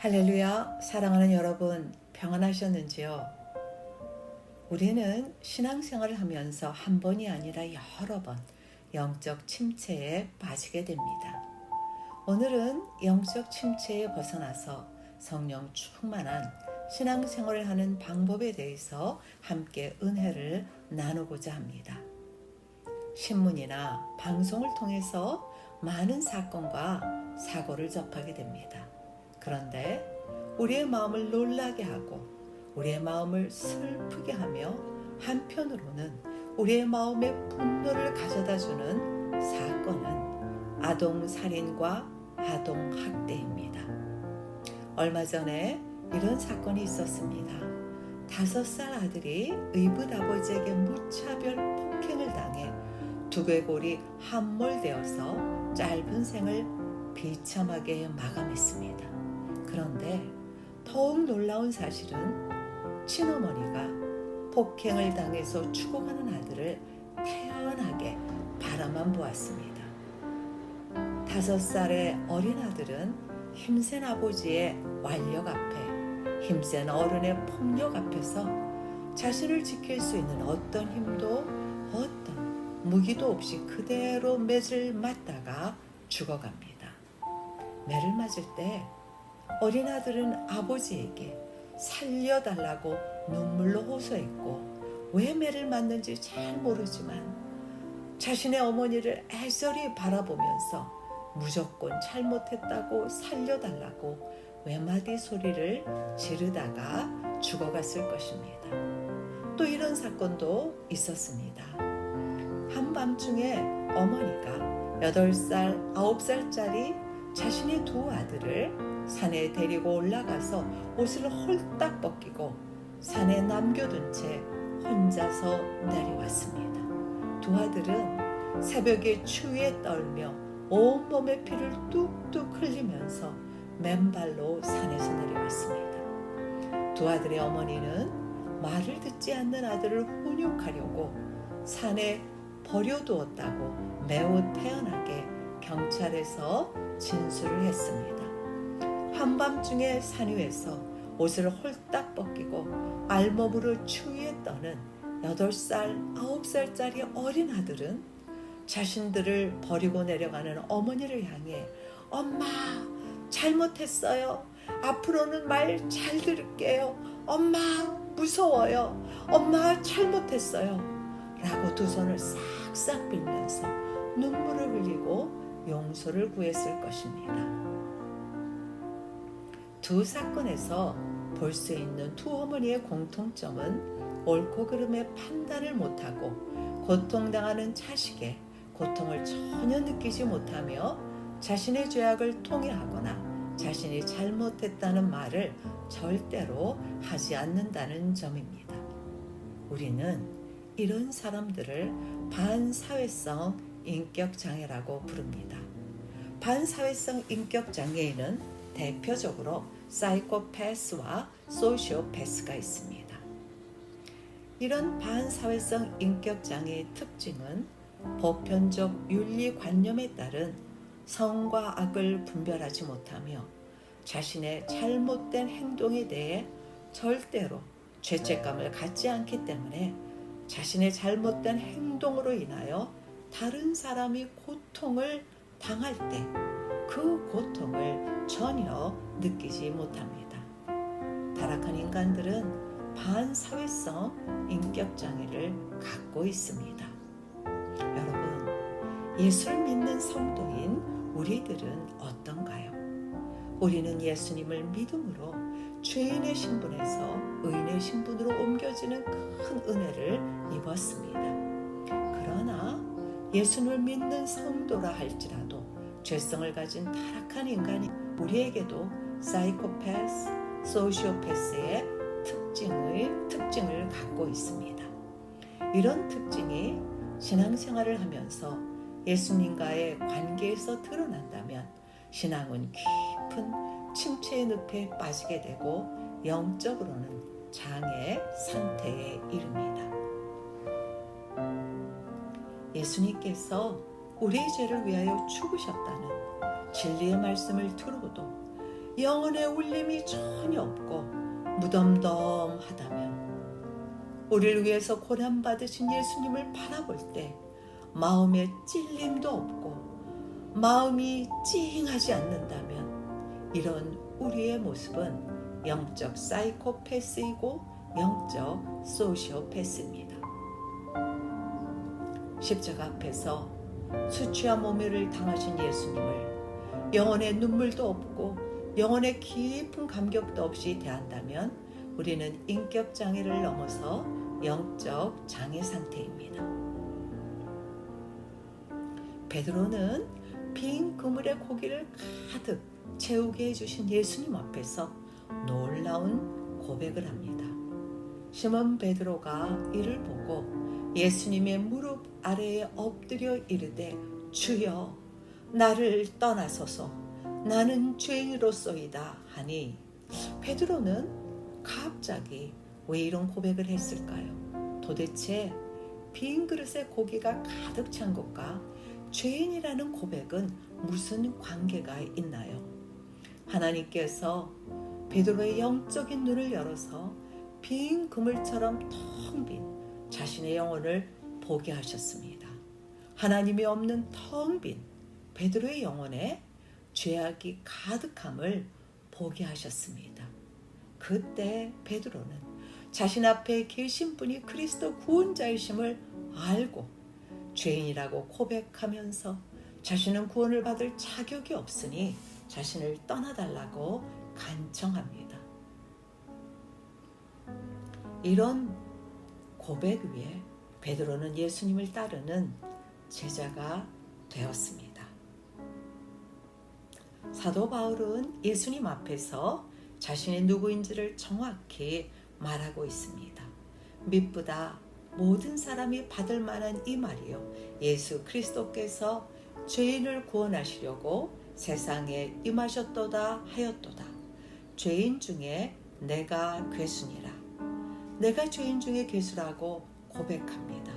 할렐루야, 사랑하는 여러분, 평안하셨는지요? 우리는 신앙생활을 하면서 한 번이 아니라 여러 번 영적 침체에 빠지게 됩니다. 오늘은 영적 침체에 벗어나서 성령 충만한 신앙생활을 하는 방법에 대해서 함께 은혜를 나누고자 합니다. 신문이나 방송을 통해서 많은 사건과 사고를 접하게 됩니다. 그런데 우리의 마음을 놀라게 하고 우리의 마음을 슬프게 하며 한편으로는 우리의 마음에 분노를 가져다주는 사건은 아동살인과 아동학대입니다. 얼마 전에 이런 사건이 있었습니다. 5살 아들이 의붓아버지에게 무차별 폭행을 당해 두개골이 함몰되어서 짧은 생을 비참하게 마감했습니다. 그런데 더욱 놀라운 사실은 친어머니가 폭행을 당해서 죽어가는 아들을 태연하게 바라만 보았습니다. 5살의 어린 아들은 힘센 아버지의 완력 앞에, 힘센 어른의 폭력 앞에서 자신을 지킬 수 있는 어떤 힘도 어떤 무기도 없이 그대로 매를 맞다가 죽어갑니다. 매를 맞을 때 어린 아들은 아버지에게 살려달라고 눈물로 호소했고 왜 매를 맞는지 잘 모르지만 자신의 어머니를 애절히 바라보면서 무조건 잘못했다고 살려달라고 외마디 소리를 지르다가 죽어갔을 것입니다. 또 이런 사건도 있었습니다. 한밤중에 어머니가 8살, 9살짜리 자신의 2 아들을 산에 데리고 올라가서 옷을 홀딱 벗기고 산에 남겨둔 채 혼자서 내려왔습니다. 2 아들은 새벽에 추위에 떨며 온몸의 피를 뚝뚝 흘리면서 맨발로 산에서 내려왔습니다. 2 아들의 어머니는 말을 듣지 않는 아들을 훈육하려고 산에 버려두었다고 매우 태연하게 경찰에서 진술을 했습니다. 한밤중에 산 위에서 옷을 홀딱 벗기고 알몸으로 추위에 떠는 8살, 9살짜리 어린 아들은 자신들을 버리고 내려가는 어머니를 향해 엄마, 잘못했어요. 앞으로는 말 잘 들을게요. 엄마, 무서워요. 엄마, 잘못했어요. 라고 2 손을 싹싹 빌면서 눈물을 흘리고 용서를 구했을 것입니다. 2 사건에서 볼 수 있는 2 어머니의 공통점은 옳고 그름의 판단을 못하고 고통당하는 자식의 고통을 전혀 느끼지 못하며 자신의 죄악을 통회하거나 자신이 잘못했다는 말을 절대로 하지 않는다는 점입니다. 우리는 이런 사람들을 반사회성 인격장애라고 부릅니다. 반사회성 인격장애에는 대표적으로 사이코패스와 소시오패스가 있습니다. 이런 반사회성 인격장애의 특징은 보편적 윤리관념에 따른 선과 악을 분별하지 못하며 자신의 잘못된 행동에 대해 절대로 죄책감을 갖지 않기 때문에 자신의 잘못된 행동으로 인하여 다른 사람이 고통을 당할 때 그 고통을 전혀 느끼지 못합니다. 타락한 인간들은 반사회성 인격장애를 갖고 있습니다. 여러분, 예수를 믿는 성도인 우리들은 어떤가요? 우리는 예수님을 믿음으로 죄인의 신분에서 의인의 신분으로 옮겨지는 큰 은혜를 입었습니다. 그러나 예수님을 믿는 성도라 할지라도 죄성을 가진 타락한 인간이 우리에게도 사이코패스, 소시오패스의 특징을 갖고 있습니다. 이런 특징이 신앙생활을 하면서 예수님과의 관계에서 드러난다면 신앙은 깊은 침체의 늪에 빠지게 되고 영적으로는 장애 상태에 이릅니다. 예수님께서 우리의 죄를 위하여 죽으셨다는 진리의 말씀을 들어도 영혼의 울림이 전혀 없고 무덤덤하다면, 우리를 위해서 고난받으신 예수님을 바라볼 때 마음에 찔림도 없고 마음이 찡하지 않는다면, 이런 우리의 모습은 영적 사이코패스이고 영적 소시오패스입니다. 십자가 앞에서 수치와 모멸을 당하신 예수님을 영혼의 눈물도 없고 영혼의 깊은 감격도 없이 대한다면, 우리는 인격 장애를 넘어서 영적 장애 상태입니다. 베드로는 빈 그물에 고기를 가득 채우게 해주신 예수님 앞에서 놀라운 고백을 합니다. 시몬 베드로가 이를 보고 예수님의 무릎 아래에 엎드려 이르되, 주여, 나를 떠나소서, 나는 죄인으로소이다 하니, 베드로는 갑자기 왜 이런 고백을 했을까요? 도대체 빈 그릇에 고기가 가득 찬 것과 죄인이라는 고백은 무슨 관계가 있나요? 하나님께서 베드로의 영적인 눈을 열어서 빈 그물처럼 텅 빈 자신의 영혼을 보게 하셨습니다. 하나님이 없는 텅 빈 베드로의 영혼에 죄악이 가득함을 보게 하셨습니다. 그때 베드로는 자신 앞에 계신 분이 그리스도 구원자이심을 알고 죄인이라고 고백하면서 자신은 구원을 받을 자격이 없으니 자신을 떠나달라고 간청합니다. 이런 고백 위에 베드로는 예수님을 따르는 제자가 되었습니다. 사도 바울은 예수님 앞에서 자신이 누구인지를 정확히 말하고 있습니다. 미쁘다 모든 사람이 받을 만한 이 말이요, 예수 그리스도께서 죄인을 구원하시려고 세상에 임하셨도다 하였도다. 죄인 중에 내가 괴수니라. 내가 죄인 중에 괴수라고 고백합니다.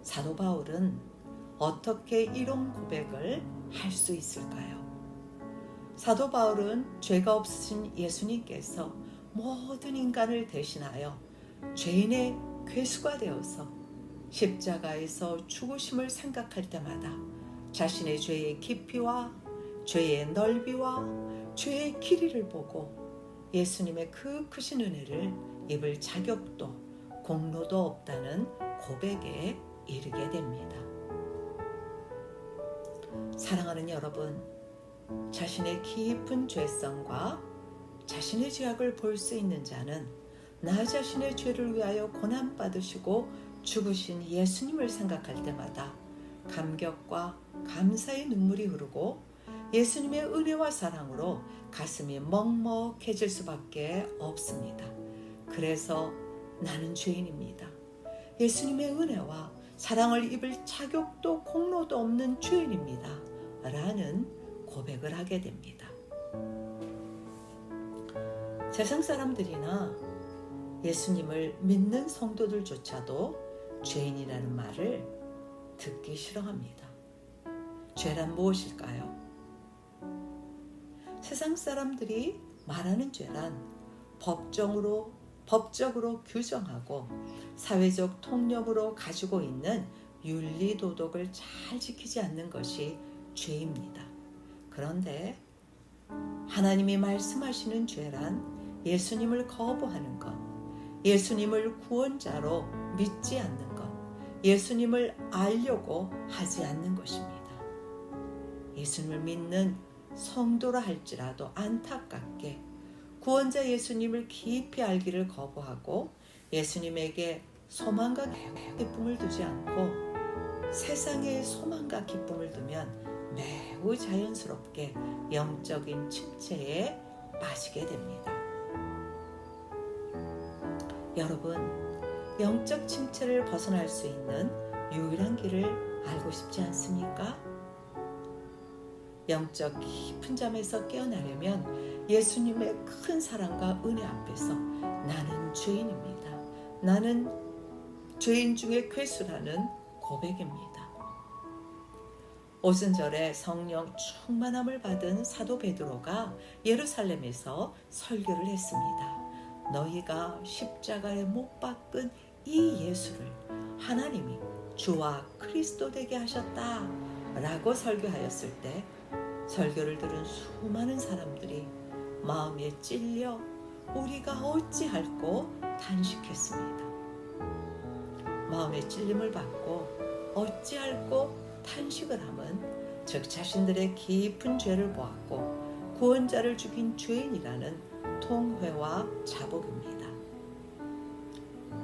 사도 바울은 어떻게 이런 고백을 할 수 있을까요? 사도 바울은 죄가 없으신 예수님께서 모든 인간을 대신하여 죄인의 괴수가 되어서 십자가에서 죽으심을 생각할 때마다 자신의 죄의 깊이와 죄의 넓이와 죄의 길이를 보고 예수님의 그 크신 은혜를 입을 자격도 공로도 없다는 고백에 이르게 됩니다. 사랑하는 여러분, 자신의 깊은 죄성과 자신의 죄악을 볼 수 있는 자는 나 자신의 죄를 위하여 고난받으시고 죽으신 예수님을 생각할 때마다 감격과 감사의 눈물이 흐르고 예수님의 은혜와 사랑으로 가슴이 먹먹해질 수밖에 없습니다. 그래서 나는 죄인입니다. 예수님의 은혜와 사랑을 입을 자격도 공로도 없는 죄인입니다. 라는 고백을 하게 됩니다. 세상 사람들이나 예수님을 믿는 성도들조차도 죄인이라는 말을 듣기 싫어합니다. 죄란 무엇일까요? 세상 사람들이 말하는 죄란 법적으로 규정하고 사회적 통념으로 가지고 있는 윤리 도덕을 잘 지키지 않는 것이 죄입니다. 그런데 하나님이 말씀하시는 죄란 예수님을 거부하는 것, 예수님을 구원자로 믿지 않는 것, 예수님을 알려고 하지 않는 것입니다. 예수님을 믿는 성도라 할지라도 안타깝게 구원자 예수님을 깊이 알기를 거부하고 예수님에게 소망과 기쁨을 두지 않고 세상의 소망과 기쁨을 두면 매우 자연스럽게 영적인 침체에 빠지게 됩니다. 여러분, 영적 침체를 벗어날 수 있는 유일한 길을 알고 싶지 않습니까? 영적 깊은 잠에서 깨어나려면 예수님의 큰 사랑과 은혜 앞에서 나는 죄인입니다. 나는 죄인 중에 괴수라는 고백입니다. 오순절에 성령 충만함을 받은 사도 베드로가 예루살렘에서 설교를 했습니다. 너희가 십자가에 못 박은 이 예수를 하나님이 주와 그리스도 되게 하셨다 라고 설교하였을 때 설교를 들은 수많은 사람들이 마음에 찔려 우리가 어찌할꼬 탄식했습니다. 마음에 찔림을 받고 어찌할꼬 탄식을 함은 즉 자신들의 깊은 죄를 보았고 구원자를 죽인 죄인이라는 통회와 자복입니다.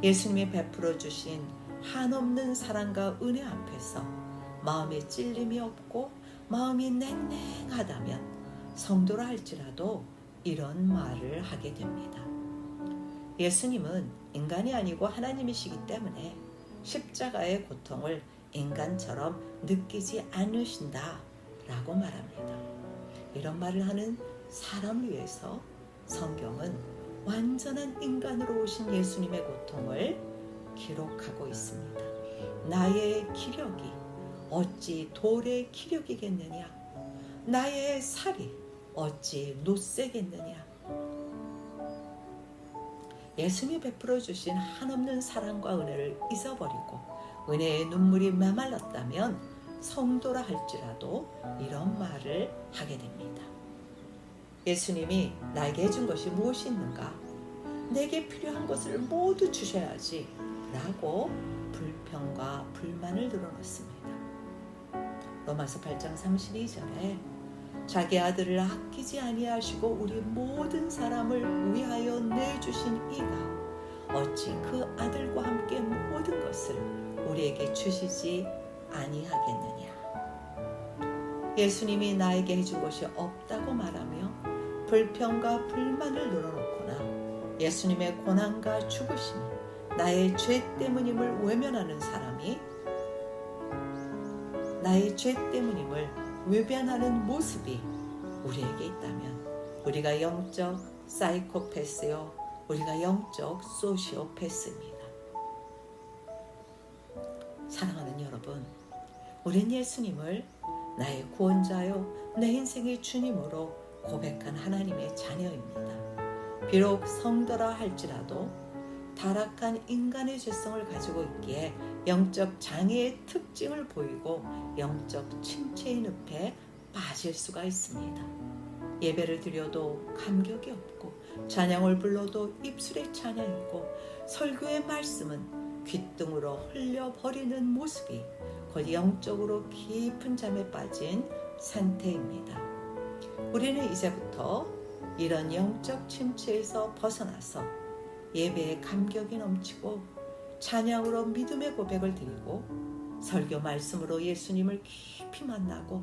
예수님이 베풀어 주신 한없는 사랑과 은혜 앞에서 마음에 찔림이 없고 마음이 냉랭하다면 성도라 할지라도 이런 말을 하게 됩니다. 예수님은 인간이 아니고 하나님이시기 때문에 십자가의 고통을 인간처럼 느끼지 않으신다 라고 말합니다. 이런 말을 하는 사람을 위해서 성경은 완전한 인간으로 오신 예수님의 고통을 기록하고 있습니다. 나의 기력이 어찌 돌의 기력이겠느냐? 나의 살이 어찌 놋새겠느냐? 예수님이 베풀어 주신 한없는 사랑과 은혜를 잊어버리고 은혜의 눈물이 메말랐다면 성도라 할지라도 이런 말을 하게 됩니다. 예수님이 나에게 해준 것이 무엇이 있는가? 내게 필요한 것을 모두 주셔야지 라고 불평과 불만을 늘어놓습니다. 로마서 8장 32절에 자기 아들을 아끼지 아니하시고 우리 모든 사람을 위하여 내주신 이가 어찌 그 아들과 함께 모든 것을 우리에게 주시지 아니하겠느냐. 예수님이 나에게 해준 것이 없다고 말하며 불평과 불만을 늘어놓거나 예수님의 고난과 죽으심이 나의 죄 때문임을 외면하는 사람이 나의 죄 때문임을 외면하는 모습이 우리에게 있다면 우리가 영적 사이코패스요, 우리가 영적 소시오패스입니다. 사랑하는 여러분, 우린 예수님을 나의 구원자요, 내 인생의 주님으로 고백한 하나님의 자녀입니다. 비록 성도라 할지라도 타락한 인간의 죄성을 가지고 있기에 영적 장애의 특징을 보이고 영적 침체의 늪에 빠질 수가 있습니다. 예배를 드려도 감격이 없고 찬양을 불러도 입술에 찬양이고 설교의 말씀은 귓등으로 흘려버리는 모습이 곧 영적으로 깊은 잠에 빠진 상태입니다. 우리는 이제부터 이런 영적 침체에서 벗어나서 예배에 감격이 넘치고 찬양으로 믿음의 고백을 드리고 설교 말씀으로 예수님을 깊이 만나고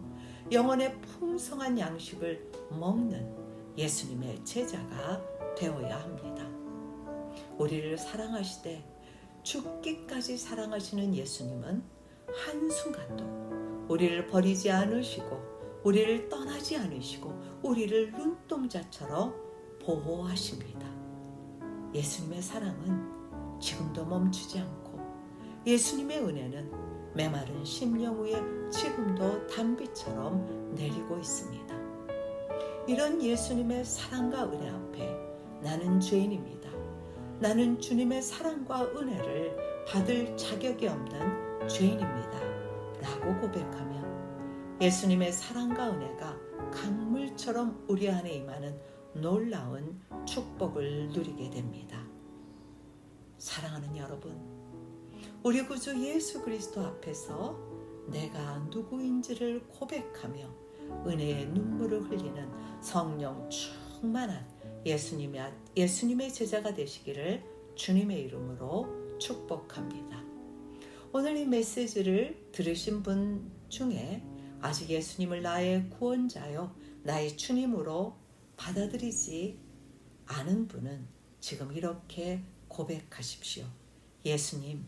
영혼의 풍성한 양식을 먹는 예수님의 제자가 되어야 합니다. 우리를 사랑하시되 죽기까지 사랑하시는 예수님은 한순간도 우리를 버리지 않으시고 우리를 떠나지 않으시고 우리를 눈동자처럼 보호하십니다. 예수님의 사랑은 지금도 멈추지 않고 예수님의 은혜는 메마른 심령 위에 지금도 단비처럼 내리고 있습니다. 이런 예수님의 사랑과 은혜 앞에 나는 죄인입니다. 나는 주님의 사랑과 은혜를 받을 자격이 없는 죄인입니다. 라고 고백하면 예수님의 사랑과 은혜가 강물처럼 우리 안에 임하는 놀라운 축복을 누리게 됩니다. 사랑하는 여러분, 우리 구주 예수 그리스도 앞에서 내가 누구인지를 고백하며 은혜의 눈물을 흘리는 성령 충만한 예수님의 제자가 되시기를 주님의 이름으로 축복합니다. 오늘 이 메시지를 들으신 분 중에 아직 예수님을 나의 구원자요, 나의 주님으로 받아들이지 않은 분은 지금 이렇게 고백하십시오. 예수님,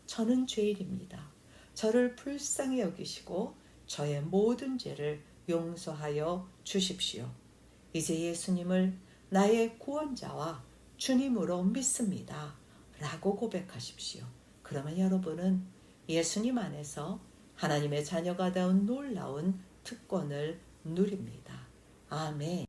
저는 죄인입니다. 저를 불쌍히 여기시고 저의 모든 죄를 용서하여 주십시오. 이제 예수님을 나의 구원자와 주님으로 믿습니다. 라고 고백하십시오. 그러면 여러분은 예수님 안에서 하나님의 자녀가 다운 놀라운 특권을 누립니다. 아멘.